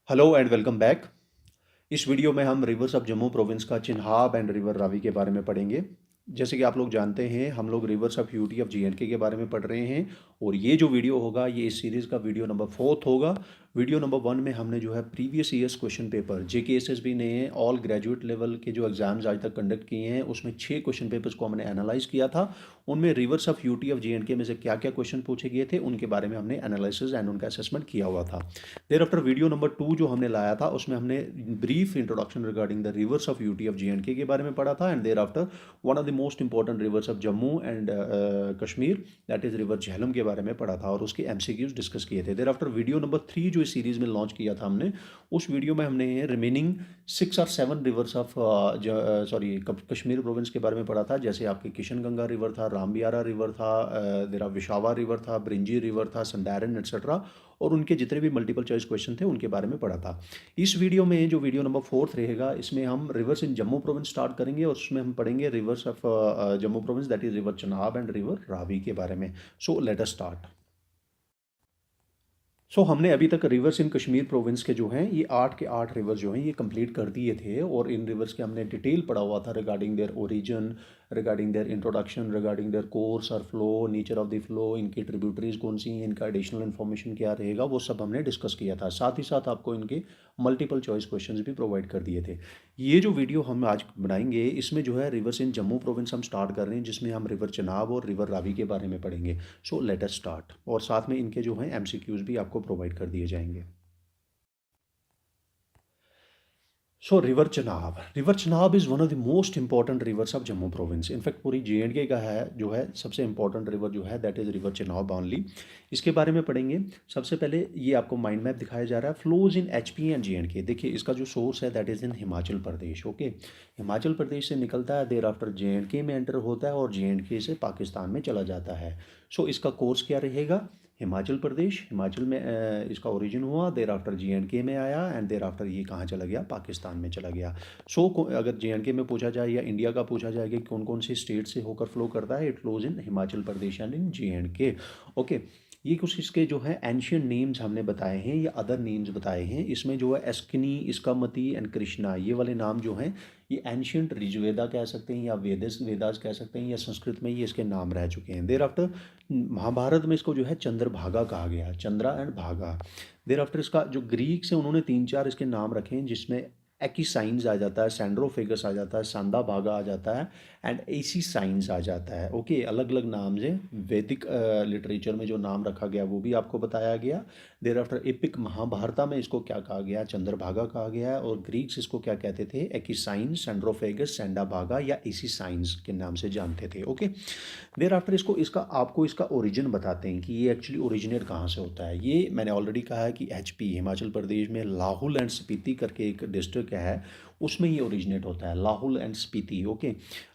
Hello and welcome back. इस video में हम रिवर्स ऑफ जम्मू प्रोविंस का चिन्हाब एंड रिवर रावी के बारे में पढ़ेंगे। जैसे कि आप लोग जानते हैं, हम लोग रिवर्स ऑफ यूटी ऑफ जीएंडके के बारे में पढ़ रहे हैं और ये जो वीडियो होगा ये इस सीरीज़ का वीडियो नंबर 4 होगा। वीडियो नंबर 1 में हमने जो है previous years question paper JKSSB ने ऑल ग्रेजुएट लेवल के जो एग्जाम्स आज तक कंडक्ट किए हैं उसमें 6 क्वेश्चन पेपर्स को हमने एनालाइज किया था। उनमें रिवर्स ऑफ यूटी ऑफ जीएंडके में से क्या क्या क्वेश्चन पूछे गए थे उनके बारे में हमने एनालिसिस एंड उनका असेसमेंट किया हुआ था। देर आफ्टर वीडियो नंबर 2 जो हमने लाया था उसमें हमने brief introduction regarding the reverse of UT of J&K के बारे में पढ़ा था and there after one of the most important rivers of Jammu and Kashmir that is river Jhelum के बारे में पढ़ा था और उसके एमसीक्यूज डिस्कस किए थे। देर आफ्टर वीडियो नंबर 3 जो इस सीरीज में लॉन्च किया था हमने, उस वीडियो में हमने रिमेनिंग 6 और 7 रिवर्स ऑफ कश्मीर प्रोविंस के बारे में पढ़ा था। जैसे आपके किशन गंगा रिवर था, रामबियारा रिवर था, देरा विशावा रिवर था, ब्रिंजी रिवर था, संडारन एट्सेट्रा, और उनके जितने भी मल्टीपल चॉइस क्वेश्चन थे उनके बारे में पढ़ा था। इस वीडियो में जो वीडियो नंबर 4 रहेगा इसमें हम रिवर्स इन जम्मू प्रोविंस स्टार्ट करेंगे और उसमें हम पढ़ेंगे reverse of Jammu province that is river Chenab and river Ravi के बारे में। So let us start. हमने अभी तक रिवर्स इन कश्मीर प्रोविंस के जो हैं ये 8 के 8 रिवर्स जो हैं ये कंप्लीट कर दिए थे और इन रिवर्स के हमने डिटेल पढ़ा हुआ था regarding their origin, regarding their introduction, regarding their course और flow, nature of the flow, इनकी ट्रिब्यूटरीज कौन सी हैं, इनका एडिशनल इन्फॉर्मेशन क्या रहेगा, वो सब हमने डिस्कस किया था। साथ ही साथ आपको इनके मल्टीपल चॉइस क्वेश्चंस भी प्रोवाइड कर दिए थे। ये जो वीडियो हम आज बनाएंगे इसमें जो है रिवर्स इन जम्मू प्रोविंस हम स्टार्ट कर रहे हैं जिसमें हम रिवर चनाब और रिवर रावी के बारे में पढ़ेंगे। सो लेट अस स्टार्ट और साथ में इनके जो हैं एमसीक्यूज भी आपको प्रोवाइड कर दिए जाएंगे। River Chenab is one of the most important rivers of Jammu province. In fact पूरी जेएंडके का है जो है सबसे इंपॉर्टेंट रिवर जो है that is river Chenab only. इसके बारे में पढ़ेंगे। सबसे पहले ये आपको माइंड मैप दिखाया जा रहा है, flows in HP and J and K. देखिए इसका जो सोर्स है that is in Himachal Pradesh. Okay, Himachal Pradesh से निकलता है, देर आफ्टर जेएंडके में एंटर होता है और जेएंडके से पाकिस्तान में चला जाता है। इसका कोर्स क्या रहेगा? हिमाचल प्रदेश, हिमाचल में इसका ओरिजिन हुआ, देर आफ्टर जेएंडके में आया एंड देर आफ्टर ये कहाँ चला गया? पाकिस्तान में चला गया। अगर जेएंडके में पूछा जाए या इंडिया का पूछा जाए कि कौन कौन सी स्टेट से होकर फ्लो करता है, it flows in Himachal Pradesh and in J&K. Okay, ये कुछ इसके जो है एंशियंट नेम्स हमने बताए हैं या अदर नेम्स बताए हैं। इसमें जो है एस्कनी, इस्कामती एंड कृष्णा, ये वाले नाम जो हैं ये एंशियंट ऋग्वेदा कह सकते हैं या वेदास कह सकते हैं या संस्कृत में ये इसके नाम रह चुके हैं। देर आफ्टर महाभारत में इसको जो है चंद्रभागा कहा गया, चंद्रा एंड भागा। देर आफ्टर इसका जो ग्रीक से उन्होंने 3-4 इसके नाम रखे हैं जिसमें एक्साइंस आ जाता है, सैंड्रोफेगस आ जाता है, सांदा भागा आ जाता है एंड एसी साइंस आ जाता है। ओके, अलग अलग नाम से वैदिक लिटरेचर में जो नाम रखा गया वो भी आपको बताया गया। देर आफ्टर एपिक महाभारता में इसको क्या कहा गया? चंद्रभागा कहा गया है और ग्रीक्स इसको क्या कहते थे? एक्साइंस, सैंड्रोफेगस, सैंडाभागा या एसी साइंस के नाम से जानते थे। ओके, देर आफ्टर आपको इसका ओरिजिन बताते हैं कि ये एक्चुअली ओरिजिनेट कहाँ से होता है। ये मैंने ऑलरेडी कहा है कि एचपी हिमाचल प्रदेश में लाहौल एंड स्पीति करके एक डिस्ट्रिक्ट है, उसमें ये ओरिजिनेट होता है, Lahaul and Spiti. Okay,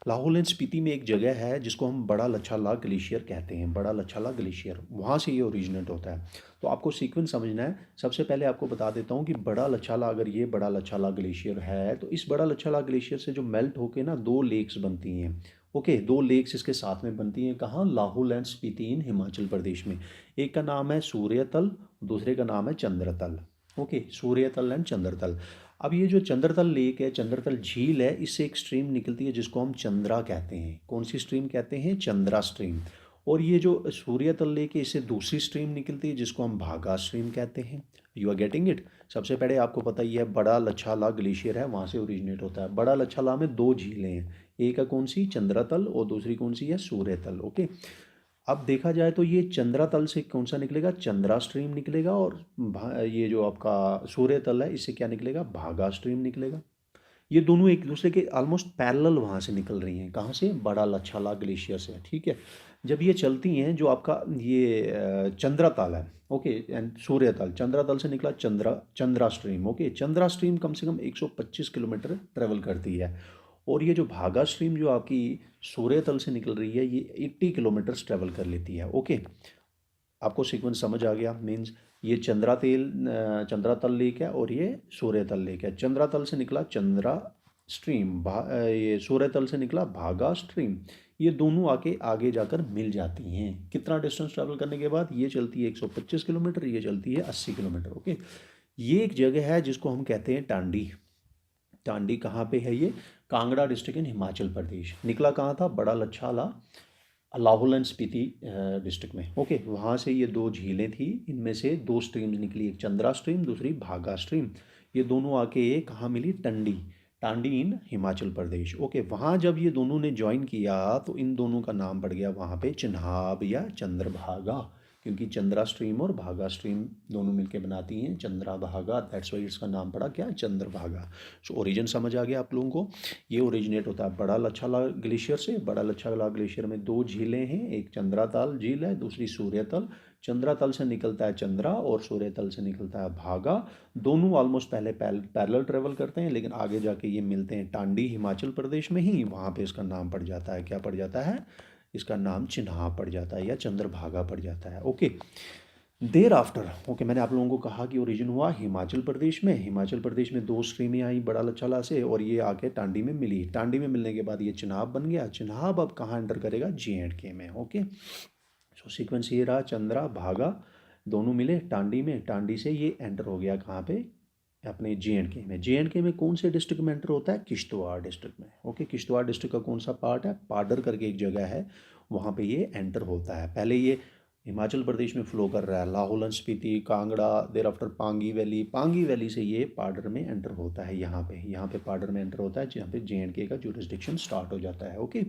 Lahaul and Spiti में एक जगह है जिसको हम बड़ा लच्छाला ग्लेशियर कहते हैं, बड़ा लच्छाला ग्लेशियर, वहाँ से ये ओरिजिनेट होता है। तो आपको सीक्वेंस समझना है। सबसे पहले आपको बता देता हूँ कि बड़ा लच्छाला, अगर ये बड़ा लच्छाला ग्लेशियर है तो इस बड़ा लच्छाला ग्लेशियर से जो मेल्ट होके ना 2 लेक्स बनती हैं। ओके, 2 लेक्स इसके साथ में बनती हैं। कहाँ? लाहौल एंड स्पीति इन हिमाचल प्रदेश में। एक का नाम है सूर्यतल, दूसरे का नाम है चंद्रतल। Okay, सूर्यतल and चंद्रतल। अब ये जो चंद्रतल लेक है, चंद्रतल झील है, इससे एक स्ट्रीम निकलती है जिसको हम चंद्रा कहते हैं। कौन सी स्ट्रीम कहते हैं? चंद्रा स्ट्रीम। और ये जो सूर्यतल लेक है इससे दूसरी स्ट्रीम निकलती है जिसको हम भागा स्ट्रीम कहते हैं। You are getting it. सबसे पहले आपको पता ही है बड़ा लच्छाला ग्लेशियर है, वहाँ से ओरिजिनेट होता है। बड़ा लच्छाला में 2 झीलें हैं, एक है कौन सी? चंद्रतल, और दूसरी कौन सी है? सूर्यतल। ओके, अब देखा जाए तो ये चंद्रातल से कौन सा निकलेगा? चंद्रा स्ट्रीम निकलेगा और ये जो आपका सूर्यतल है इससे क्या निकलेगा? भागा स्ट्रीम निकलेगा। ये दोनों एक दूसरे के ऑलमोस्ट पैरेलल वहाँ से निकल रही हैं। कहाँ से? बड़ा लच्छाला ग्लेशियर से। ठीक है, जब ये चलती हैं जो आपका ये चंद्रातल है, ओके, एंड सूर्यतल, चंद्रातल से निकला Chandra stream. Okay, Chandra stream कम से कम 125 किलोमीटर ट्रेवल करती है और ये जो भागा स्ट्रीम जो आपकी सूर्यतल से निकल रही है ये 80 किलोमीटर्स ट्रेवल कर लेती है। ओके, आपको सीक्वेंस समझ आ गया। मीन्स ये चंद्रातल लेक है और ये सूर्यतल लेक है। चंद्रातल से निकला चंद्रा स्ट्रीम, ये सूर्यतल से निकला भागा स्ट्रीम। ये दोनों आके आगे जाकर मिल जाती हैं। कितना डिस्टेंस ट्रैवल करने के बाद? ये चलती है 125 किलोमीटर, ये चलती है 80 किलोमीटर। ओके, ये एक जगह है जिसको हम कहते हैं टांडी। टांडी कहाँ पे है ये? कांगड़ा डिस्ट्रिक्ट इन हिमाचल प्रदेश। निकला कहाँ था? बड़ा लच्छाला लाहौल एंड स्पीति डिस्ट्रिक्ट में। ओके, वहाँ से ये दो झीलें थी, इनमें से दो स्ट्रीम्स निकली, एक चंद्रा स्ट्रीम, दूसरी भागा स्ट्रीम। ये दोनों आके ये कहाँ मिली? टंडी। टांडी इन हिमाचल प्रदेश। ओके, वहाँ जब ये दोनों ने ज्वाइन किया तो इन दोनों का नाम पड़ गया वहाँ पे चिन्हाब या चंद्रभागा, क्योंकि चंद्रा स्ट्रीम और भागा स्ट्रीम दोनों मिलके बनाती हैं चंद्रा भागा, दैट्स वाई इसका नाम पड़ा क्या? चंद्रभागा। सो ओरिजिन समझ आ गया आप लोगों को? ये ओरिजिनेट होता है बड़ा लच्छाला ग्लेशियर से। बड़ा लच्छाला ग्लेशियर में दो झीलें हैं, एक चंद्राताल झील है, दूसरी सूर्यतल। चंद्रातल से निकलता है चंद्रा और सूर्यतल से निकलता है भागा। दोनों ऑलमोस्ट पहले पैरेलल ट्रेवल करते हैं, लेकिन आगे जाके ये मिलते हैं टांडी हिमाचल प्रदेश में ही। वहाँ पे इसका नाम पड़ जाता है, क्या पड़ जाता है? इसका नाम चिन्हाब पड़ जाता है या चंद्रभागा पड़ जाता है। ओके, देर आफ्टर, ओके, मैंने आप लोगों को कहा कि ओरिजिन हुआ हिमाचल प्रदेश में। हिमाचल प्रदेश में दो स्ट्रीमें आई बड़ा लच्छाला से और ये आके टांडी में मिली। टांडी में मिलने के बाद ये चिनाब बन गया। चिनाब अब कहाँ एंटर करेगा? J&K में। ओके, सो सीक्वेंस ये रहा, चंद्रा भागा दोनों मिले टांडी में। टांडी से ये एंटर हो गया कहाँ पे? अपने J&K में। J&K में कौन से डिस्ट्रिक्ट में एंटर होता है? किश्तवाड़ डिस्ट्रिक्ट में। ओके, किश्तवाड़ डिस्ट्रिक्ट का कौन सा पार्ट है? पाडर करके एक जगह है, वहाँ पे ये एंटर होता है। पहले ये हिमाचल प्रदेश में फ्लो कर रहा है, Lahaul and Spiti, Kangra, there after Pangi valley. Pangi valley से ये पाडर में एंटर होता है, यहाँ पे पाडर में एंटर होता है, जहाँ पे J&K का जुरिस्डिक्शन स्टार्ट हो जाता है। ओके,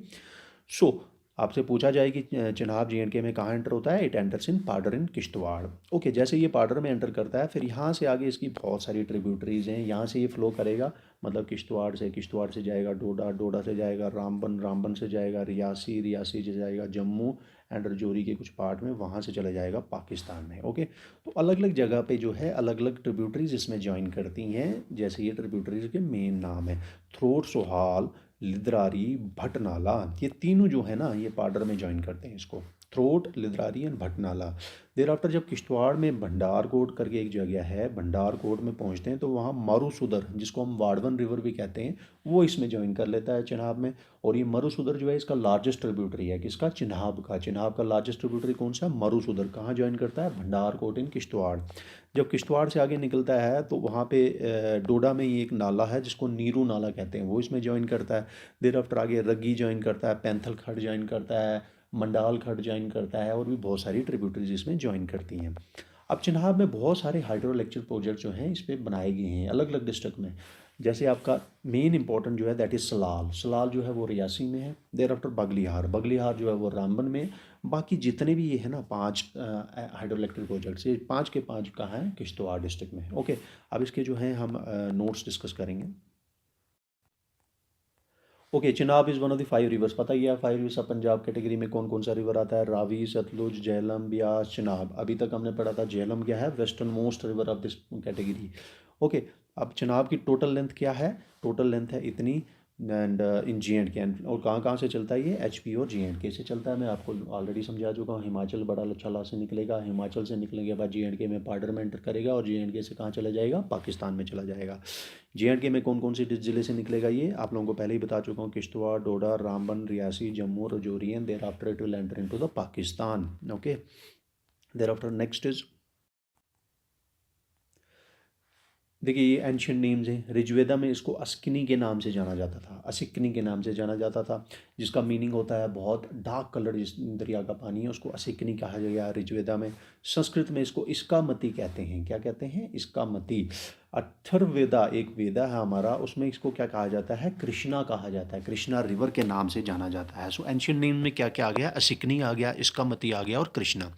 सो आपसे पूछा जाए कि चिनाब J&K में कहाँ एंटर होता है? It enters in Padar in Kishtwar. Okay, जैसे ये पाडर में एंटर करता है, फिर यहाँ से आगे इसकी बहुत सारी ट्रिब्यूटरीज हैं, यहाँ से ये फ्लो करेगा, मतलब किश्तवाड़ से जाएगा डोडा, डोडा से जाएगा रामबन, रामबन से जाएगा रियासी, रियासी से जाएगा जम्मू एंड रजौरी के कुछ पार्ट में, वहाँ से चला जाएगा पाकिस्तान में। ओके, तो अलग अलग जगह पे जो है अलग अलग ट्रिब्यूटरीज इसमें ज्वाइन करती हैं। जैसे ये ट्रिब्यूटरीज के मेन नाम है थ्रोट सोहाल, लिद्रारी, भटनाला। ये तीनों जो है ना, ये पाडर में ज्वाइन करते हैं इसको, थ्रोट, लिद्रारी एंड भटनाला। देर आफ्टर जब किश्तवाड़ में भंडारकोट करके एक जगह है, भंडारकोट में पहुंचते हैं तो वहाँ मारूसुदर, जिसको हम वाड़वन रिवर भी कहते हैं, वो इसमें ज्वाइन कर लेता है चिनाब में। और ये मारूसुदर जो है इसका लार्जेस्ट ट्रिब्यूटरी है, किसका? चिनाब का। चिनाब का लार्जेस्ट ट्रिब्यूटरी कौन सा? मारूसुदर। कहाँ ज्वाइन करता है? भंडारकोट इन किश्तवाड़। जब किश्तवाड़ से आगे निकलता है तो वहाँ पे डोडा में ये एक नाला है जिसको नीरू नाला कहते हैं, वो इसमें ज्वाइन करता है। देर आफ्टर आगे रग्गी ज्वाइन करता है, पैंथल खड़ ज्वाइन करता है, मंडाल खड़ ज्वाइन करता है, और भी बहुत सारी ट्रिब्यूटरीज इसमें ज्वाइन करती हैं। अब चिनाब में बहुत सारे हाइड्रो इलेक्ट्रिक प्रोजेक्ट जो हैं इस पर बनाए गए हैं अलग अलग डिस्ट्रिक्ट में। जैसे आपका मेन इंपॉर्टेंट जो है दैट इज़ सलाल। सलाल जो है वो रियासी में है। देर आफ्टर बगलिहार, बगलिहार जो है वो रामबन में। बाकी जितने भी ये है ना 5 हाइड्रो इलेक्ट्रिक प्रोजेक्ट्स, ये 5 के 5 कहाँ हैं? किश्तवाड़ डिस्ट्रिक्ट में। ओके, अब इसके जो हैं हम नोट्स डिस्कस करेंगे। Okay, Chenab is one of the 5 reverse. पता ही है 5 रिवर्स ऑफ पंजाब कैटेगरी में कौन कौन सा रिवर आता है? रावी, सतलुज, झेलम, ब्यास, चिनाब। अभी तक हमने पढ़ा था झेलम क्या है? Western most river of this category. Okay, अब चिनाब की टोटल लेंथ क्या है? टोटल लेंथ है इतनी, एंड इन J&K। और कहाँ कहाँ से चलता है ये? HP और J&K से चलता है। मैं आपको ऑलरेडी समझा चुका हूँ। हिमाचल बड़ा लच्छाला से निकलेगा, हिमाचल से निकलने के बाद J&K में पाडर में एंटर करेगा, और J&K से कहाँ चला जाएगा? पाकिस्तान में चला जाएगा। J&K में कौन कौन सी ज़िले से निकलेगा ये आप लोगों को पहले ही बता चुका हूँ, Kishtwar, Doda, Ramban, Reasi, Jammu, Rajouri, and thereafter it will enter into the Pakistan. Okay, thereafter next is, देखिए ये एंशियंट नेम्स हैं। ऋग्वेदा में इसको अस्किनी के नाम से जाना जाता था, असिक्नी के नाम से जाना जाता था, जिसका मीनिंग होता है बहुत डार्क कलर, जिस दरिया का पानी है उसको असिक्नी कहा गया ऋग्वेदा में। संस्कृत में इसको इसकामती कहते हैं। क्या कहते हैं? इसकामती। अथर्ववेदा एक वेदा है हमारा, उसमें इसको क्या कहा जाता है? कृष्णा कहा जाता है, कृष्णा रिवर के नाम से जाना जाता है। सो एंशियंट नेम में क्या क्या आ गया? असिकनी आ गया, इसकामती आ गया, और कृष्णा।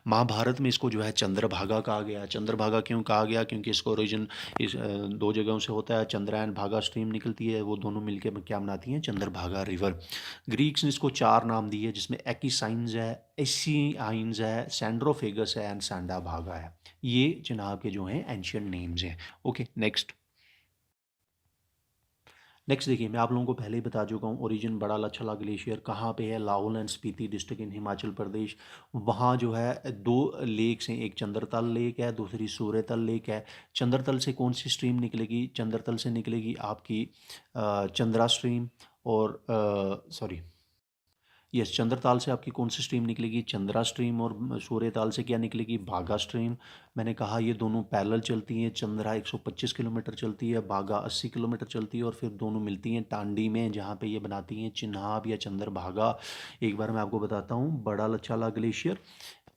महाभारत में इसको जो है चंद्रभागा कहा गया। चंद्रभागा क्यों कहा गया? क्योंकि इसको ओरिजिन इस दो जगहों से होता है, चंद्रायन भागा स्ट्रीम निकलती है, वो दोनों मिलकर क्या बनाती हैं? चंद्रभागा रिवर। ग्रीक्स ने इसको 4 नाम दिए, जिसमें एकिसाइंस है, एसियाइंस है, सैंड्रोफेगस है, एंड सांडा भागा है। ये चिनाब के जो हैं एंशियंट नेम्स हैं। ओके, नेक्स्ट देखिए, मैं आप लोगों को पहले ही बता चुका हूँ, ओरिजिन बड़ा लच्छला ग्लेशियर कहाँ पे है? Lahaul and Spiti district in Himachal Pradesh. वहाँ जो है 2 लेक्स हैं, एक चंद्रतल लेक है, दूसरी सूर्यतल लेक है। चंद्रतल से कौन सी स्ट्रीम निकलेगी? चंद्रतल से निकलेगी आपकी चंद्रा स्ट्रीम, और सॉरी यस, चंद्रताल से आपकी कौन सी स्ट्रीम निकलेगी? चंद्रा स्ट्रीम। और सूर्यताल से क्या निकलेगी? भागा स्ट्रीम। मैंने कहा ये दोनों पैरेलल चलती हैं। चंद्रा 125 किलोमीटर चलती है, भागा 80 किलोमीटर चलती है, और फिर दोनों मिलती हैं टांडी में, जहाँ पे ये बनाती हैं चिन्हाब या चंद्रभागा। एक बार मैं आपको बताता हूँ, बड़ा लच्छाला ग्लेशियर।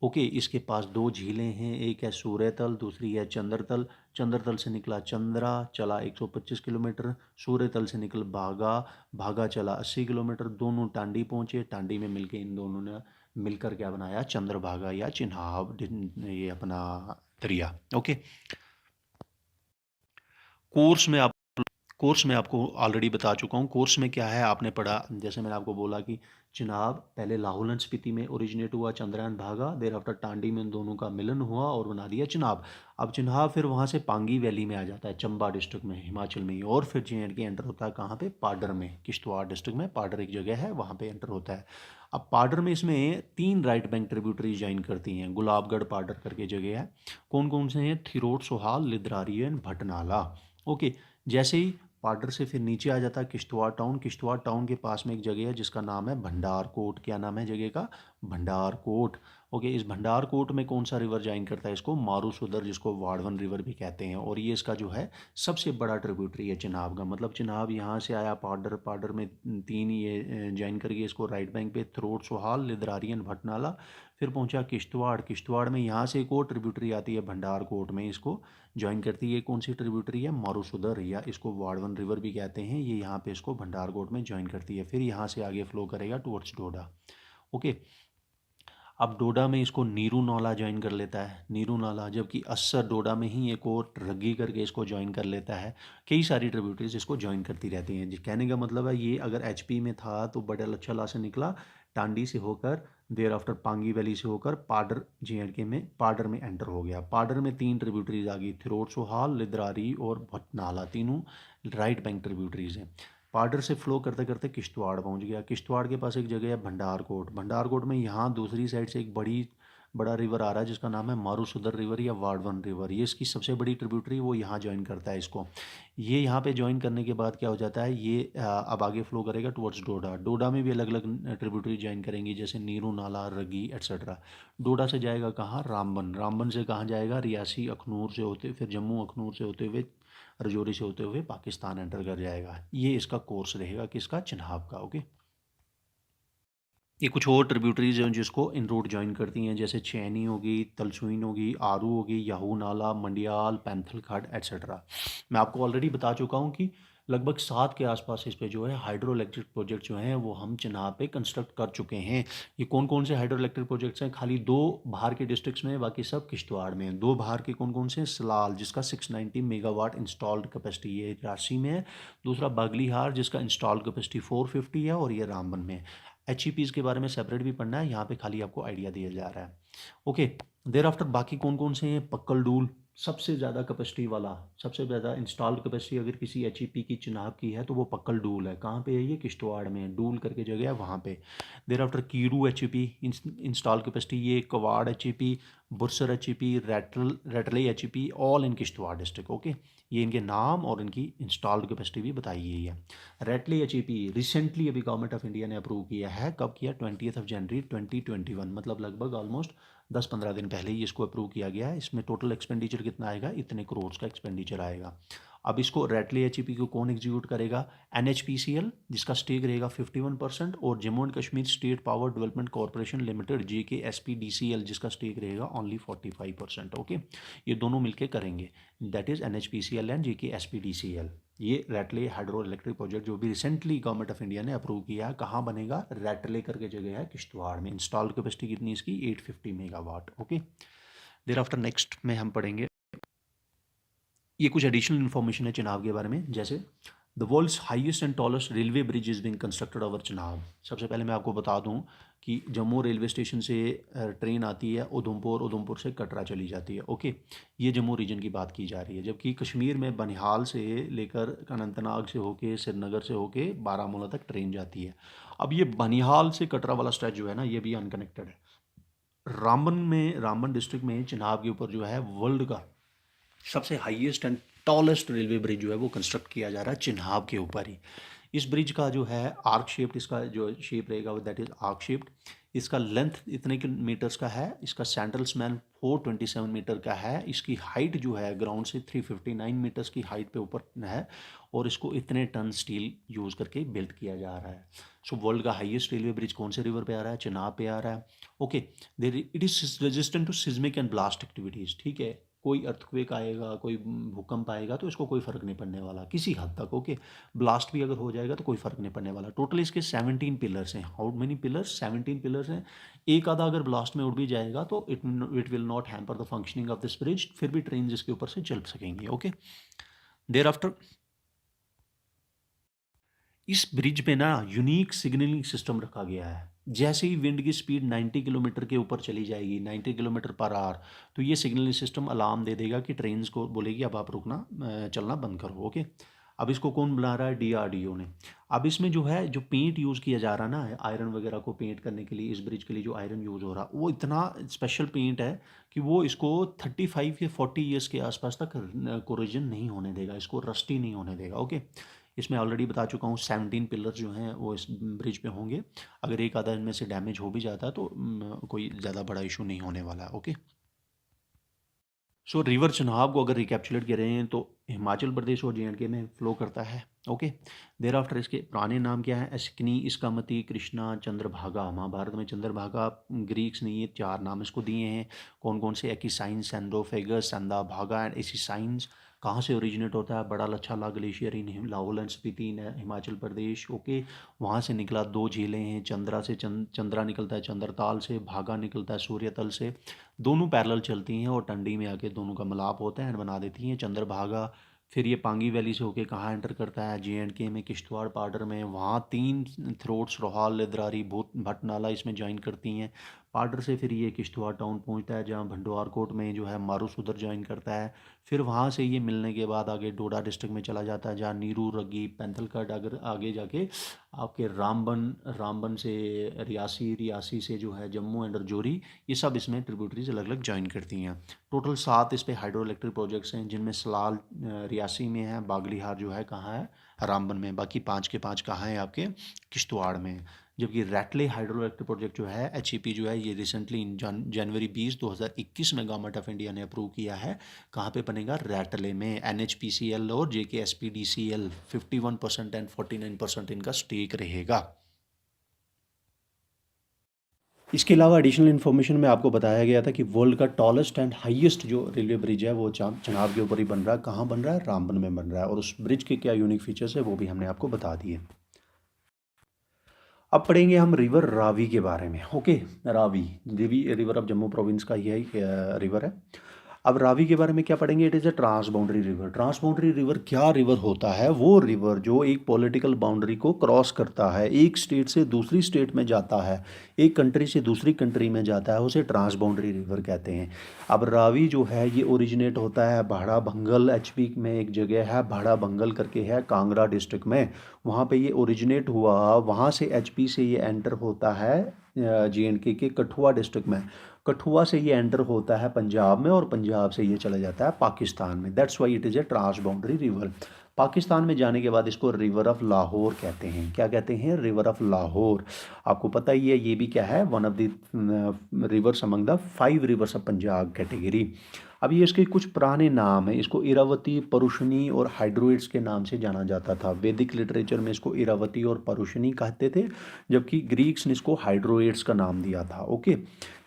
ओके, इसके पास दो झीलें हैं, एक है सूर्यतल, दूसरी है चंद्रतल। चंद्रतल से निकला चंद्रा, चला 125 किलोमीटर। सूर्यतल से निकल भागा, भागा चला 80 किलोमीटर। दोनों टांडी पहुँचे, टांडी में मिलके इन दोनों ने मिलकर क्या बनाया? चंद्रभागा या चिन्हाब, ये अपना दरिया। ओके, कोर्स में आप कोर्स में आपको ऑलरेडी बता चुका हूँ। कोर्स में क्या है आपने पढ़ा, जैसे मैंने आपको बोला कि चिनाब पहले लाहौल एंड स्पीति में ओरिजिनेट हुआ, चंद्रयान भागा, देर आफ्टर टांडी में इन दोनों का मिलन हुआ और बना दिया चिनाब। अब चिनाब फिर वहाँ से पांगी वैली में आ जाता है, चंबा डिस्ट्रिक्ट में, हिमाचल में ही, और फिर JNK एंटर होता है कहाँ पे? पाडर में, किश्तवाड़ डिस्ट्रिक्ट में पाडर एक जगह है, वहाँ पे एंटर होता है। अब पाडर में इसमें 3 राइट बैंक ट्रिब्यूटरी ज्वाइन करती हैं, गुलाबगढ़ पाडर करके जगह है। कौन कौन से हैं? थिरोट, सोहाल, लिद्रारी एंड भटनाला। ओके, जैसे ही पाडर से फिर नीचे आ जाता है किश्तवाड़ टाउन। किश्तवाड़ टाउन के पास में एक जगह है जिसका नाम है भंडारकोट। क्या नाम है जगह का? भंडारकोट। ओके, इस भंडारकोट में कौन सा रिवर ज्वाइन करता है इसको? मारूसुदर, जिसको वाड़वन रिवर भी कहते हैं, और ये इसका जो है सबसे बड़ा ट्रिब्यूटरी है चिनाब का। मतलब चिनाब यहाँ से आया पाडर, पाडर में 3 ये ज्वाइन करके इसको राइट बैंक पे थ्रोट, सोहाल, लिद्रारी एंड भटनाला, फिर पहुंचा किश्तवाड़। किश्तवाड़ में यहाँ से एक और ट्रिब्यूटरी आती है भंडारकोट में, इसको ज्वाइन करती है। कौन सी ट्रिब्यूटरी है? मारूसुदर, या इसको वाड़वन रिवर भी कहते हैं। ये यहाँ पे इसको भंडारकोट में ज्वाइन करती है, फिर यहाँ से आगे फ्लो करेगा टुवर्ड्स डोडा। ओके, अब डोडा में इसको नीरू नाला ज्वाइन कर लेता है, नीरू नाला, जबकि अस्सर डोडा में ही एक और रग्गी करके इसको ज्वाइन कर लेता है। कई सारी ट्रिब्यूटरीज इसको ज्वाइन करती रहती हैं। जी, कहने का मतलब है ये अगर HP में था तो बड़ा लच्छला से निकला, टांडी से होकर, देर आफ्टर पांगी वैली से होकर पाडर JNK में, पाडर में एंटर हो गया। पाडर में 3 ट्रिब्यूटरीज आ गई, थिरोट, सोहाल, लिद्रारी और भटनाला, तीनों राइट बैंक ट्रिब्यूटरीज हैं। पाडर से फ्लो करते करते किश्तवाड़ पहुंच गया। किश्तवाड़ के पास एक जगह है भंडारकोट। भंडारकोट में यहाँ दूसरी साइड से एक बड़ा रिवर आ रहा है जिसका नाम है मारूसुदर रिवर या वाड़वन रिवर। ये इसकी सबसे बड़ी ट्रिब्यूटरी, वो यहाँ ज्वाइन करता है इसको। ये यहाँ पे ज्वाइन करने के बाद क्या हो जाता है, ये अब आगे फ्लो करेगा टुवर्ड्स डोडा। डोडा में भी अलग अलग ट्रिब्यूटरी ज्वाइन करेंगी, जैसे नीरू नाला, रगी एट्सेट्रा। डोडा से जाएगा कहाँ? रामबन। रामबन से कहाँ जाएगा? रियासी अखनूर से होते, फिर जम्मू अखनूर से होते हुए, रजौरी से होते हुए पाकिस्तान एंटर कर जाएगा। ये इसका कोर्स रहेगा किसका? चिन्हाब का। ओके, ये कुछ और ट्रिब्यूटरीज हैं जिसको इन रूट ज्वाइन करती हैं, जैसे चैनी होगी, तलसुइन होगी, आरू होगी, याहू नाला, मंडियाल, पैंथल घाट एट्सेट्रा। मैं आपको ऑलरेडी बता चुका हूँ कि लगभग 7 के आसपास इस पे जो है हाइड्रो इलेक्ट्रिक प्रोजेक्ट जो हैं वो हम चिनाब पे कंस्ट्रक्ट कर चुके हैं। ये कौन कौन से हाइड्रो इलेक्ट्रिक प्रोजेक्ट्स हैं? खाली 2 बाहर के डिस्ट्रिक्ट्स में, बाकी सब किश्तवाड़ में हैं। 2 बाहर के कौन कौन से हैं? सलाल, जिसका 690 मेगावाट इंस्टॉल्ड कैपेसिटी है, राशि में है। दूसरा बागलीहार, जिसका इंस्टॉल्ड कैपेसिटी 450 है, और ये रामबन में। HEPs के बारे में सेपरेट भी पढ़ना है, यहाँ पे खाली आपको आइडिया दिया जा रहा है। ओके, देर आफ्टर बाकी कौन कौन से हैं? पक्कल डूल, सबसे ज़्यादा कैपेसिटी वाला, सबसे ज़्यादा इंस्टॉल्ड कैपेसिटी अगर किसी HEP की चिनाब की है तो वो पक्कल डूल है। कहाँ पे है ये? किश्तवाड़ में, डूल करके जगह है वहाँ पे। There after Kiru HEP installed capacity, ये कवाड़ HEP, बुरसर HEP, रेटले HEP, all in Kishtwar district. Okay, ये इनके नाम और इनकी इंस्टॉल्ड कैपेसिटी भी बताई गई है। रेटले HEP रिसेंटली अभी गवर्नमेंट ऑफ इंडिया ने अप्रूव किया है। कब किया? 20 जनवरी 2021, मतलब लगभग ऑलमोस्ट 10-15 दिन पहले ही इसको अप्रूव किया गया है। इसमें टोटल एक्सपेंडिचर कितना आएगा? इतने करोड़ का एक्सपेंडिचर आएगा। अब इसको रेटले HEP को कौन एग्जीक्यूट करेगा? NHPCL, जिसका स्टेक रहेगा 51%, और Jammu and Kashmir state power development corporation limited JKSPDCL, जिसका स्टेक रहेगा ओनली 45%। ओके, ये दोनों मिलकर करेंगे, that is NHPCL and JKSPDCL। ये रेटले हाइड्रो इलेक्ट्रिक प्रोजेक्ट जो भी रिसेंटली गवर्नमेंट ऑफ इंडिया ने अप्रूव किया है, कहाँ बनेगा? रेटले करके जगह है किश्तवाड़ में। इंस्टॉल्ड कैपेसिटी कितनी इसकी? 850 megawatt. Okay, thereafter next में हम पढ़ेंगे, ये कुछ एडिशनल इन्फॉर्मेशन है चिनाब के बारे में, जैसे the world's highest and tallest railway bridge is being constructed over Chenab. सबसे पहले मैं आपको बता दूं कि जम्मू रेलवे स्टेशन से ट्रेन आती है उधमपुर, उधमपुर से कटरा चली जाती है। ओके, ये जम्मू रीजन की बात की जा रही है, जबकि कश्मीर में बनिहाल से लेकर अनंतनाग से होके, श्रीनगर से होके बारामूला तक ट्रेन जाती है। अब ये बनिहाल से कटरा वाला स्ट्रेच जो है ना, ये भी अनकनेक्टेड है। रामबन डिस्ट्रिक्ट में चिनाब के ऊपर जो है वर्ल्ड का सबसे highest and tallest railway bridge जो है वो कंस्ट्रक्ट किया जा रहा है चिनाब के ऊपर ही। इस ब्रिज का जो है आर्क शेप्ड, इसका जो शेप रहेगा वो दैट इज आर्क शेप्ड। इसका लेंथ इतने मीटर्स का है, इसका सेंट्रल स्पैन 427 मीटर का है, इसकी हाइट जो है ग्राउंड से 359 मीटर्स की हाइट पे ऊपर है, और इसको इतने टन स्टील यूज़ करके बिल्ड किया जा रहा है। सो वर्ल्ड का हाईएस्ट रेलवे ब्रिज कौन से रिवर पे आ रहा है? चेनाब पे आ रहा है। Okay, there it is resistant to seismic and blast activities, ठीक है। कोई अर्थक्वेक आएगा, कोई भूकंप आएगा तो इसको कोई फ़र्क नहीं पड़ने वाला किसी हद तक। ओके, ब्लास्ट भी अगर हो जाएगा तो कोई फ़र्क नहीं पड़ने वाला। टोटल इसके 17 पिलर्स हैं। How many pillars? 17 पिलर्स हैं। एक आधा अगर ब्लास्ट में उड़ भी जाएगा तो it will not hamper the functioning of this bridge, फिर भी ट्रेन इसके ऊपर से चल सकेंगी। ओके, देर आफ्टर इस ब्रिज पे ना यूनिक सिग्नलिंग सिस्टम रखा गया है। जैसे ही विंड की स्पीड 90 किलोमीटर के ऊपर चली जाएगी, 90 किलोमीटर पर आवर, तो ये सिग्नलिंग सिस्टम अलार्म दे देगा कि ट्रेन को बोलेगी अब आप रुकना, चलना बंद करो। ओके, अब इसको कौन बना रहा है? डीआरडीओ ने। अब इसमें जो है जो पेंट यूज़ किया जा रहा है ना, आयरन वगैरह को पेंट करने के लिए, इस ब्रिज के लिए जो आयरन यूज़ हो रहा वो इतना स्पेशल पेंट है कि वो इसको 35 या 40 ईयर्स के आसपास तक कोरोजन नहीं होने देगा, इसको रस्टी नहीं होने देगा। ओके, इसमें ऑलरेडी बता चुका हूँ 17 पिलर्स जो हैं वो इस ब्रिज पे होंगे। अगर एक आधा इनमें से डैमेज हो भी जाता है तो कोई ज़्यादा बड़ा इशू नहीं होने वाला। ओके, सो रिवर चनाब को अगर रिकैप्चुलेट करें तो हिमाचल प्रदेश और जे में फ्लो करता है। ओके, देर आफ्टर इसके पुराने नाम क्या है? एस्कनी, इसकामती, कृष्णा, चंद्रभागा। महाभारत में चंद्रभागा ग्रीक्स ने ये 4 नाम इसको दिए हैं। कौन कौन से? एकिसाइंस, सैंडोफेगस, संदाभागा एंड एसिसाइंस। कहाँ से ओरिजिनेट होता है? Bara Lachala glacier in Lahaul and Spiti in Himachal Pradesh. Okay, वहाँ से निकला 2 झीलें हैं। चंद्रा से चंद्रा निकलता है चंद्रताल से, भागा निकलता है सूर्यतल से। दोनों पैरेलल चलती हैं और टंडी में आके दोनों का मिलाप होता है एंड बना देती हैं चंद्रभागा। फिर ये पांगी वैली से होके कहाँ एंटर करता है? जे में किश्तवाड़ पार्डर में। वहाँ 3 थ्रोट्स रोहाल, लेदरारी, भटनाला इसमें ज्वाइन करती हैं। पार्डर से फिर ये किश्तवाड़ टाउन पहुँचता है जहाँ भंडवारकोट में जो है मारूसुदर ज्वाइन करता है। फिर वहाँ से ये मिलने के बाद आगे डोडा डिस्ट्रिक्ट में चला जाता है जहाँ नीरू, रग्गी, पैंथलगढ़, अगर आगे जाके आपके रामबन से रियासी, रियासी से जो है जम्मू एंड रजौरी, ये सब इसमें ट्रिब्यूटरीज अलग अलग ज्वाइन करती हैं। टोटल 7 इस पे हाइड्रो इलेक्ट्रिक प्रोजेक्ट्स हैं जिनमें सलाल रियासी में है, बागलीहार जो है कहाँ है? रामबन में। बाकी 5 के 5 कहाँ हैं? आपके किश्तवाड़ में। जबकि रैटले हाइड्रो इलेक्ट्रिक प्रोजेक्ट जो है एचईपी जो है ये रिसेंटली जनवरी 20 2021 में गवर्नमेंट ऑफ इंडिया ने अप्रूव किया है। कहाँ पे बनेगा? रैटले में। एनएचपीसीएल और जेकेएसपीडीसीएल 51% एंड 49% इनका स्टेक रहेगा। इसके अलावा एडिशनल इन्फॉर्मेशन में आपको बताया गया था कि वर्ल्ड का टॉलेस्ट एंड हाईएस्ट जो रेलवे ब्रिज है वो चनाब के ऊपर ही बन रहा है। कहाँ बन रहा है? रामबन में बन रहा है। और उस ब्रिज के क्या यूनिक फीचर्स है वो भी हमने आपको बता दिए। अब पढ़ेंगे हम रिवर रावी के बारे में। Okay, Ravi river of Jammu province का यही रिवर है। अब रावी के बारे में क्या पढ़ेंगे? It is a trans boundary river. Trans boundary river क्या रिवर होता है? वो रिवर जो एक पॉलिटिकल बाउंड्री को क्रॉस करता है, एक स्टेट से दूसरी स्टेट में जाता है, एक कंट्री से दूसरी कंट्री में जाता है, उसे ट्रांस बाउंड्री रिवर कहते हैं। अब रावी जो है ये ओरिजिनेट होता है भाड़ा भंगल, एचपी में एक जगह है भाड़ा भंगल करके है कांगड़ा डिस्ट्रिक्ट में, वहाँ पे ये ओरिजिनेट हुआ। वहाँ से एचपी से ये एंटर होता है जे के कठुआ डिस्ट्रिक्ट में। कठुआ से ये एंटर होता है पंजाब में और पंजाब से ये चला जाता है पाकिस्तान में। That's why it is a trans boundary river. Pakistan में जाने के बाद इसको रिवर ऑफ लाहौर कहते हैं। क्या कहते हैं? River of Lahore. आपको पता ही है ये भी क्या है? One of the reverse among the 5 rivers of Punjab category. अब ये इसके कुछ पुराने नाम हैं। इसको इरावती, परुशनी और हाइड्रोइड्स के नाम से जाना जाता था। वैदिक लिटरेचर में इसको इरावती और परुशनी कहते थे, जबकि ग्रीक्स ने इसको हाइड्रोइड्स का नाम दिया था। ओके,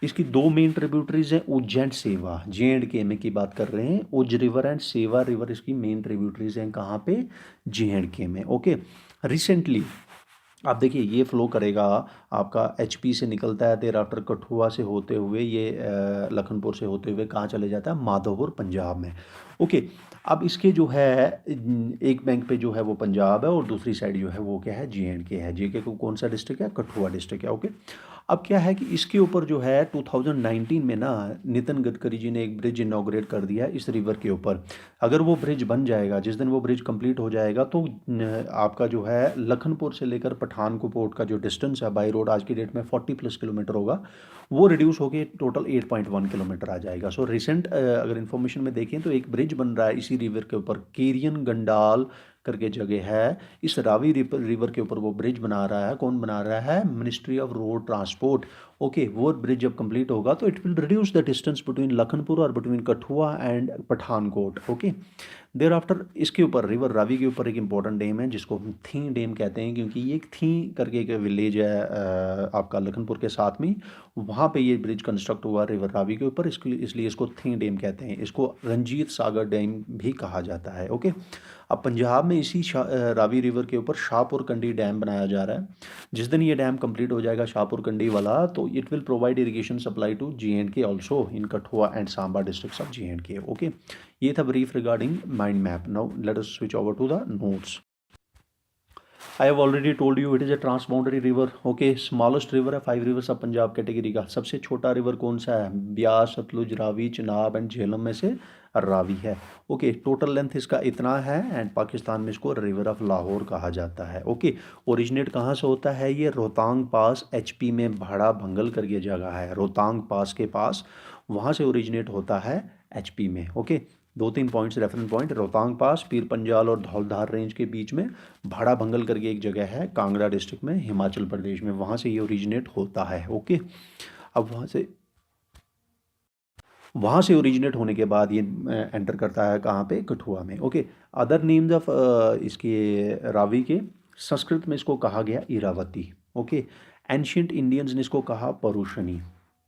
इसकी 2 मेन ट्रिब्यूटरीज हैं, उज्ज एंड सेवा। जे में की बात कर रहे हैं। उज्ज रिवर एंड सेवा रिवर इसकी मेन ट्रिब्यूटरीज हैं। कहाँ पे? जे में। ओके, रिसेंटली आप देखिए ये फ्लो करेगा आपका एचपी से निकलता है, देर आफ्टर कठुआ से होते हुए ये लखनपुर से होते हुए कहाँ चले जाता है? माधोपुर पंजाब में। ओके, अब इसके जो है एक बैंक पे जो है वो पंजाब है और दूसरी साइड जो है वो क्या है? जे है। जे को कौन सा डिस्ट्रिक्ट है? कठुआ डिस्ट्रिक्ट है। ओके, अब क्या है कि इसके ऊपर जो है 2019 में ना नितिन गडकरी जी ने एक ब्रिज इनॉग्रेट कर दिया है इस रिवर के ऊपर। अगर वो ब्रिज बन जाएगा, जिस दिन वो ब्रिज कंप्लीट हो जाएगा, तो आपका जो है लखनपुर से लेकर पठानकोट का जो डिस्टेंस है बाई रोड आज की डेट में 40+ किलोमीटर होगा, वो रिड्यूस होकर टोटल 8.1 किलोमीटर आ जाएगा। सो रिसेंट अगर इन्फॉर्मेशन में देखें तो एक ब्रिज बन रहा है इसी रिवर के ऊपर, केरियन गंडाल करके जगह है, इस रावी रिवर के ऊपर वो ब्रिज बना रहा है। कौन बना रहा है? Ministry of road transport. Okay, वो ब्रिज जब कंप्लीट होगा तो it will reduce the distance between Lakhanpur और between Kathua and Pathankot. Okay, thereafter इसके ऊपर रिवर रावी के ऊपर एक इंपॉर्टेंट डैम है जिसको हम थी डैम कहते हैं, क्योंकि ये एक थी करके एक विलेज है आपका लखनपुर के साथ में, वहाँ पे ये ब्रिज कंस्ट्रक्ट हुआ रिवर रावी के ऊपर, इसलिए इसको थी डैम कहते हैं। इसको रंजीत सागर डैम भी कहा जाता है। ओके, अब पंजाब में इसी रावी रिवर के ऊपर शाहपुर कंडी डैम बनाया जा रहा है। जिस दिन ये डैम कंप्लीट हो जाएगा शाहपुर कंडी वाला, तो it will provide irrigation supply to J&K also in Kathua and Samba districts of J&K। Okay, ये था brief regarding mind map. Now let us switch over to the notes. I have already told you it is a transboundary river. Okay, smallest river है 5 rivers of Punjab category का। सबसे छोटा river कौन सा है? Beas, Sutlej, Ravi, Chenab and Jhelum में से रावी है। ओके, टोटल लेंथ इसका इतना है एंड पाकिस्तान में इसको रिवर ऑफ लाहौर कहा जाता है। ओके, ओरिजिनेट कहाँ से होता है? ये रोहतांग पास HP में भाड़ा भंगल करके जगह है, रोहतांग पास के पास, वहाँ से ओरिजिनेट होता है HP में। Okay, 2-3 points reference point, Rohtang pass Pir Panjal और धौलधार रेंज के बीच में भाड़ा भंगल करके एक जगह है कांगड़ा डिस्ट्रिक्ट में हिमाचल प्रदेश में, वहाँ से ये ओरिजिनेट होता है। ओके, अब वहाँ से ओरिजिनेट होने के बाद ये एंटर करता है कहाँ पे? कठुआ में। ओके, अदर नेम्स ऑफ इसके रावी के, संस्कृत में इसको कहा गया इरावती। ओके, एंशियंट इंडियंस ने इसको कहा परुशनी,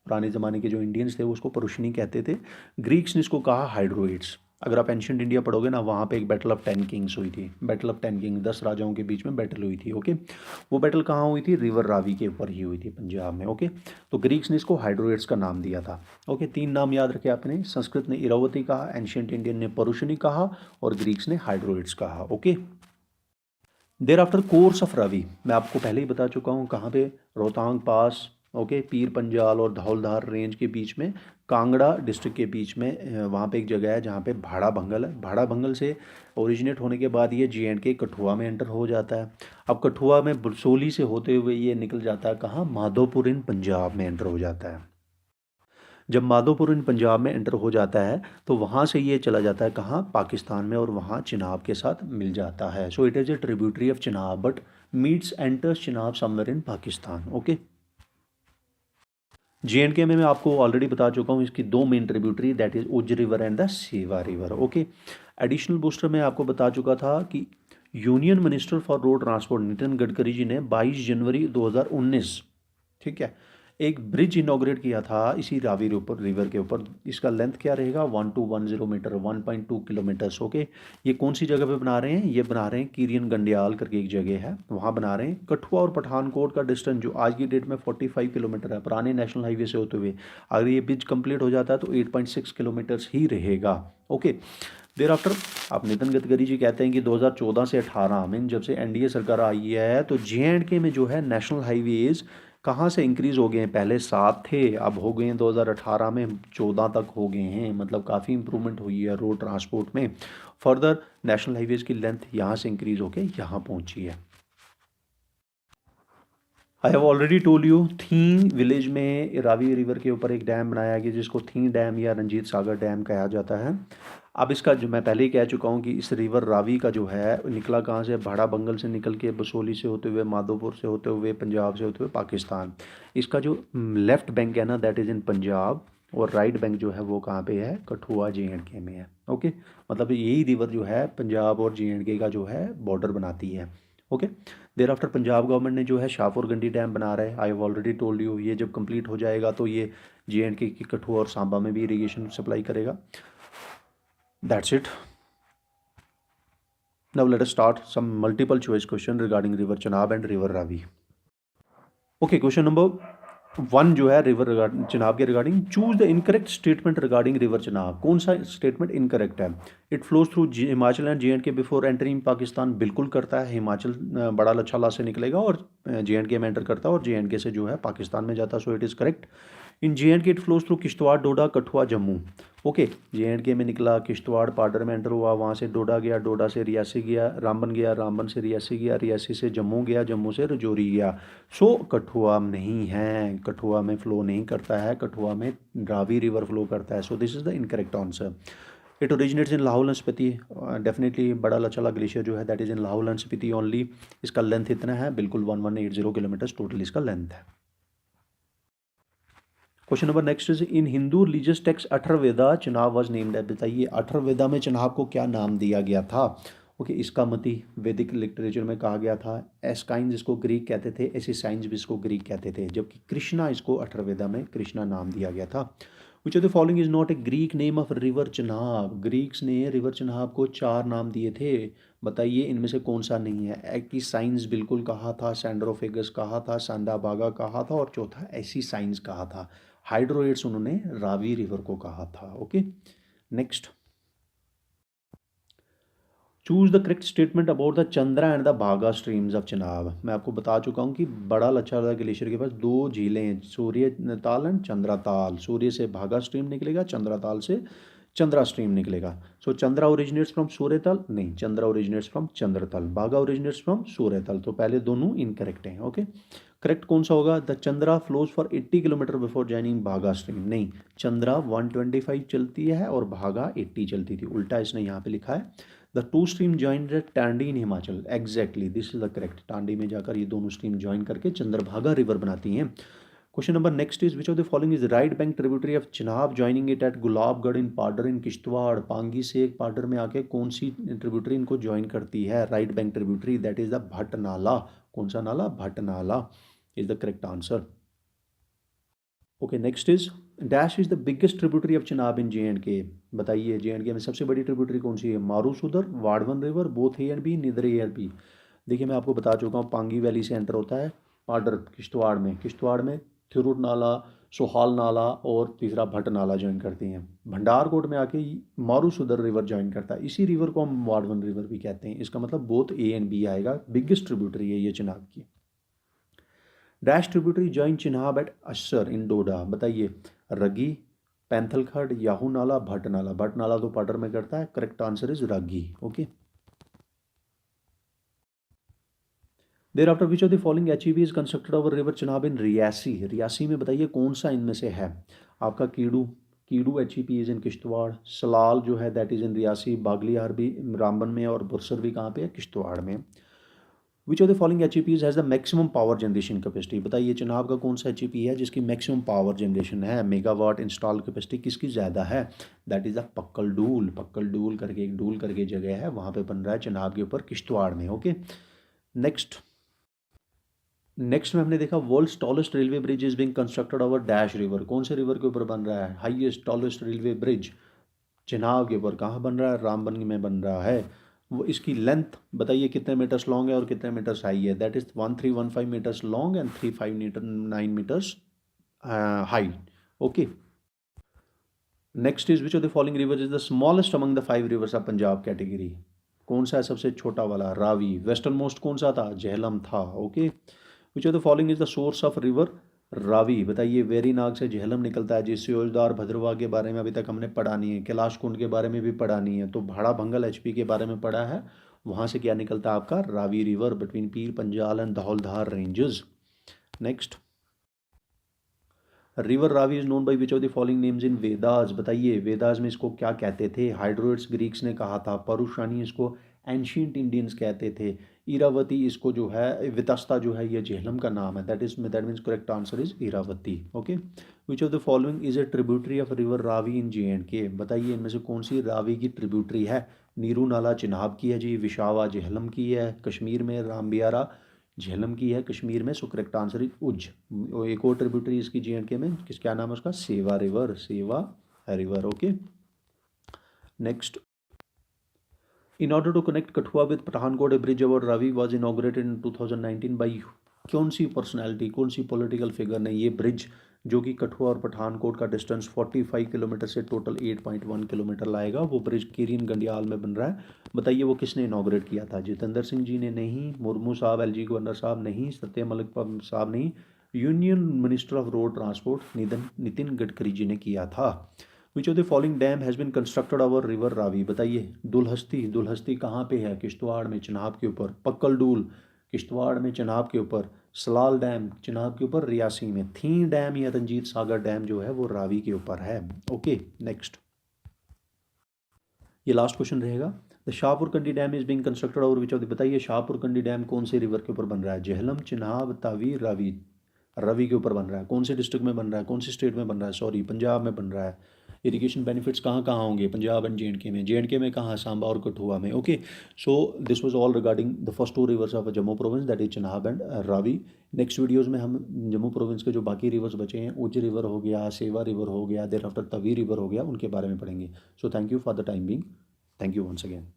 पुराने ज़माने के जो इंडियंस थे वो उसको परुशनी कहते थे। ग्रीक्स ने इसको कहा हाइड्रोइड्स। अगर आप एंशियंट इंडिया पढ़ोगे ना, वहाँ पे एक बैटल ऑफ 10 किंग्स हुई थी, बैटल ऑफ 10 किंग, 10 राजाओं के बीच में बैटल हुई थी। ओके, वो बैटल कहाँ हुई थी? रिवर रावी के ऊपर ही हुई थी, पंजाब में। ओके, तो ग्रीक्स ने इसको हाइड्रोइड्स का नाम दिया था। ओके, 3 नाम याद रखे आपने, संस्कृत ने इरावती कहा, एंशियंट इंडियन ने परुशनी कहा और ग्रीक्स ने हाइड्रोइड्स कहा। Okay, there after course of Ravi, मैं आपको पहले ही बता चुका हूँ कहाँ पे? रोहतांग पास, ओके, पीर पंजाल और धौलधार रेंज के बीच में, कांगड़ा डिस्ट्रिक्ट के बीच में, वहाँ पे एक जगह है जहाँ पे भाड़ा भंगल है। भाड़ा भंगल से ओरिजिनेट होने के बाद ये J&K कठुआ में एंटर हो जाता है। अब कठुआ में बरसोली से होते हुए ये निकल जाता है कहाँ? माधोपुर इन पंजाब में एंटर हो जाता है। जब माधोपुर इन पंजाब में एंटर हो जाता है तो वहाँ से ये चला जाता है कहाँ? पाकिस्तान में, और वहाँ चिनाब के साथ मिल जाता है। So it is A tributary of Chenab but meets enters Chenab somewhere in Pakistan. Okay, J&K में मैं आपको ऑलरेडी बता चुका हूँ इसकी 2 main tributary, that is Ujh river and the Sewa river. Okay, additional booster में आपको बता चुका था कि union minister for road transport Nitin Gadkari ji ने 22 जनवरी 2019, ठीक है, एक ब्रिज इनॉग्रेट किया था इसी रावी रिवर के ऊपर। इसका लेंथ क्या रहेगा? 1210 मीटर, 1.2 किलोमीटर्स। ओके, ये कौन सी जगह पे बना रहे हैं? ये बना रहे हैं कीरियन गंडियाल करके एक जगह है, वहाँ बना रहे हैं। कठुआ और पठानकोट का डिस्टेंस जो आज की डेट में 45 किलोमीटर है, पुराने नेशनल हाईवे से होते हुए। अगर ये ब्रिज कंप्लीट हो जाता है तो 8.6 किलोमीटर्स ही रहेगा। ओके, देर आफ्टर आप नितिन गडकरी जी कहते हैं कि 2014 से 18 में जब से NDA सरकार आई है तो J&K में जो है नेशनल हाईवेज कहाँ से इंक्रीज़ हो गए हैं? पहले 7 थे, अब हो गए हैं 2018 में 14 तक हो गए हैं। मतलब काफ़ी इंप्रूवमेंट हुई है रोड ट्रांसपोर्ट में। फर्दर नेशनल हाईवेज़ की लेंथ यहाँ से इंक्रीज़ होकर यहाँ पहुँची है। I have already told you, थी विलेज में रावी रिवर के ऊपर एक डैम बनाया गया जिसको थी डैम या रंजीत सागर डैम कहा जाता है। अब इसका जो मैं पहले ही कह चुका हूँ कि इस रिवर रावी का जो है निकला कहाँ से? भाड़ा बंगल से निकल के बसोली से होते हुए, माधोपुर से होते हुए, पंजाब से होते हुए पाकिस्तान। इसका जो लेफ़्ट बैंक है ना, दैट इज़ इन पंजाब, और राइट बैंक जो है वो कहाँ पे है? कठुआ J&K में है। ओके, मतलब यही रिवर जो है पंजाब और J&K का जो है बॉर्डर बनाती है। Okay, there after Punjab government ने जो है शाहपुर गंडी डैम बना रहा है। I have already told you, ये जब कंप्लीट हो जाएगा तो ये J&K की कठुआ और सांबा में भी इरीगेशन सप्लाई करेगा। That's it. Now let us start some multiple choice question regarding river Chenab and river Ravi. Okay, question number 1 जो है रिवर चनाब के regarding, choose the incorrect statement regarding river Chenab. कौन सा स्टेटमेंट इनकरेक्ट है? It flows through Himachal and J&K before entering Pakistan, बिल्कुल करता है। हिमाचल बड़ा लच्छाला से निकलेगा और J&K में एंटर करता है और J&K से जो है पाकिस्तान में जाता है। So it is correct. In J&K it flows through Kishtwar, Doda, Kathua, Jammu. Okay, J&K में निकला, किश्तवाड़ पार्डर में एंटर हुआ, वहाँ से डोडा गया, डोडा से रियासी गया, रामबन गया, रामबन से रियासी गया, रियासी से जम्मू गया, जम्मू से रजौरी गया। सो कठुआ नहीं है, कठुआ में फ़्लो नहीं करता है, कठुआ में रावी रिवर फ्लो करता है। So this is the incorrect answer. It originates in Lahaul and Spiti, definitely Bara Lachala glacier जो है that is in Lahaul and Spiti only. इसका लेंथ इतना है, बिल्कुल 1180 किलोमीटर टोटल इसका लेंथ है। Question number next is in Hindu religious text Atharvaveda Chenab was named है। बताइए अठर्वेदा में चनाब को क्या नाम दिया गया था। ओके, इसका मती वैदिक लिटरेचर में कहा गया था। एस्काइंस इसको ग्रीक कहते थे, एसिसाइंस भी इसको ग्रीक कहते थे, जबकि कृष्णा इसको अठर्वेदा में कृष्णा नाम दिया गया था। Which of the following is not a Greek name of river Chenab. Greeks ने रिवर चनाब को 4 नाम दिए थे, बताइए इनमें से कौन सा नहीं है। एक्टिसाइंस बिल्कुल कहा था, सैंड्रोफेगस कहा था, सांडाबागा कहा था और चौथा एसिसाइंस कहा था। हाइड्रोएट्स उन्होंने रावी रिवर को कहा था। Okay, next choose the correct statement about the Chandra and the भागा स्ट्रीम्स ऑफ चनाब। मैं आपको बता चुका हूँ कि बड़ा लच्छादा ग्लेशियर के पास 2 झीलें हैं, सूर्य ताल एंड चंद्रा ताल। सूर्य से भागा स्ट्रीम निकलेगा, चंद्रा ताल से चंद्रा स्ट्रीम निकलेगा। सो चंद्रा ओरिजिनेट्स फ्रॉम सूर्यतल, नहीं, चंद्रा ओरिजिनेट्स फ्रॉम चंद्रतल। भागा ओरिजिनेट्स फ्रॉम सूर्यतल। तो पहले दोनों इनकरेक्ट हैं। ओके, करेक्ट कौन सा होगा। The Chandra flows for 80 kilometre before joining भागा स्ट्रीम। नहीं, चंद्रा 125 चलती है और भागा 80 चलती थी, उल्टा इसने यहाँ पे लिखा है। The two stream joined at Tandi in Himachal. Exactly this is the correct. Tandi में जाकर ये दोनों स्ट्रीम ज्वाइन करके चंद्रभागा रिवर बनाती हैं। Question number next is which of the following is right bank tributary of Chenab joining it at Gulabgarh in Padar in Kishtwar. Pangi से एक पाडर में आके कौन सी ट्रिब्यूटरी इनको ज्वाइन करती है। Right bank tributary that is the Bhatt नाला। कौन सा नाला, भट्ट नाला is the correct answer. Okay, next is dash is the biggest tributary of Chenab in JNK। बताइए JNK में सबसे बड़ी ट्रिब्यूटरी कौन सी है। Marusudar, Wadwan river, both A and B, neither A and B. देखिए मैं आपको बता चुका हूँ, पांगी वैली से एंटर होता है पाडर किश्तवाड़ में। किश्तवाड़ में थिरुर नाला, सोहाल नाला और तीसरा भट्ट नाला ज्वाइन करती हैं। भंडारकोट में आके मारूसुदर रिवर ज्वाइन करता है। इसी रिवर को हम वाडवन रिवर भी कहते हैं। इसका मतलब बोथ A एंड B आएगा। बिगेस्ट ट्रिब्यूटरी है ये चिनाब की। Dash tributary join Chenab at Assar in Doda. बताइए रगी, पैंथलखड, याहू नाला, भट्ट नाला। भट्ट नाला तो पाडर में करता है, correct answer is Ragi. Okay, thereafter which of the following HEB is constructed over river Chenab in Reasi. Reasi में बताइए कौन सा इनमें से है आपका। Kiru, Kiru HEB is in Kishtwar. Salal जो है that is in Reasi. Baglihar भी रामबन में और बुरसर भी कहाँ पे है, किश्तवाड़ में। Which of the following HEPs has the maximum power generation capacity. बताइए चनाब का कौन सा HEP है जिसकी मैक्सिमम पावर जनरेशन है, मेगावाट इंस्टॉल कैपेसिटी किसकी ज़्यादा है। That is the Pakal Dul. Pakal Dul करके एक डूल करके जगह है, वहाँ पे बन रहा है चनाब के ऊपर किश्तवाड़ में। ओके, नेक्स्ट में हमने देखा world's tallest railway bridge is being constructed over dash river. कौन से रिवर के ऊपर बन रहा है highest tallest railway bridge. Chenab के ऊपर। कहाँ बन रहा है, रामबन में बन रहा है। वो इसकी लेंथ बताइए कितने मीटर्स लॉन्ग है और कितने मीटर्स हाई है। That is 1315 metres long and 359 metres high. Okay, next is which of the following river is the smallest among the 5 rivers of Punjab category. कौन सा है सबसे छोटा वाला, रावी। वेस्टर्न मोस्ट कौन सा था, झेलम था। Okay, which of the following is the source of river Ravi. बताइए वेरीनाग से झेलम निकलता है, जिससे ओजदार भद्रवाह के बारे में अभी तक हमने पढ़ा नहीं है। कैलाश कुंड के बारे में भी पढ़ा नहीं है। तो भाड़ा भंगल HP के बारे में पढ़ा है। वहाँ से क्या निकलता है आपका, Ravi river between Pir Panjal and Dhauladhar ranges. Next, river Ravi is known by which of the following names in Vedas. बताइए वेदास में इसको क्या कहते थे। हाइड्रोइट्स ग्रीक्स ने कहा था। परुशानी इसको एंशियंट इंडियंस कहते थे। इरावती इसको जो है, वितस्ता जो है ये झेलम का नाम है। That means correct answer is Iravati. Okay, which of the following is a tributary of river Ravi in JNK। बताइए इनमें से कौन सी रावी की ट्रिब्यूटरी है। नीरू नाला चिनाब की है जी, विशावा झेलम की है, कश्मीर में रामबियारा झेलम की है, कश्मीर में। सो करेक्ट आंसर इज उज। एक और ट्रिब्यूटरी इसकी JNK में क्या नाम है उसका, Sewa river. Sewa river. Okay, next, in order to connect Kathua with Pathankot a bridge over Ravi was inaugurated in 2019 by कौन सी पर्सनैलिटी, कौन सी पॉलिटिकल फिगर ने ये ब्रिज जो कि कठुआ और पठानकोट का डिस्टेंस 45 किलोमीटर से टोटल 8.1 किलोमीटर लाएगा, वो ब्रिज किरीन गंडियाल में बन रहा है। बताइए वो किसने इनॉग्रेट किया था। जितेंद्र सिंह जी ने नहीं, मुर्मू साहब LG गवर्नर साहब नहीं, सत्य मलिक साहब नहीं, union minister of road transport Nitin Gadkari ji ने किया था। Which of the following dam has been constructed over river Ravi. बताइए दुलहस्ती। दुलहस्ती कहाँ पे है, किश्तवाड़ में चिनाब के ऊपर। पक्कल डूल किश्तवाड़ में चिनाब के ऊपर। सलाल डैम चिनाब के ऊपर रियासी में। थी डैम या रंजीत सागर डैम जो है वो रावी के ऊपर है। ओके, नेक्स्ट, ये लास्ट क्वेश्चन रहेगा। The Shahpur Kandi dam is being constructed और विच ऑफ द, बताइए शाहपुर कंडी डैम कौन से रिवर के ऊपर बन रहा है? झेलम, चिनाब, तावी, रावी। रवि के ऊपर बन रहा है। कौन से डिस्ट्रिक्ट में बन रहा है? कौन सी स्टेट में बन रहा है? सॉरी, पंजाब में बन रहा है। इरिगेशन बेनिफिट्स कहाँ कहाँ होंगे? पंजाब एंड जे में। जे में कहाँ? सांबा और कठुआ में। Okay, so this was all regarding the first two rivers of Jammu province, that is Chenab and Ravi. Next videos में हम जम्मू प्रोविंस के जो बाकी रिवर्स बचे हैं, उज रिवर हो गया, सेवा रिवर हो गया, देर आफ्टर तवी रिवर हो गया, उनके बारे में पढ़ेंगे। So thank you for the time being. Thank you once again.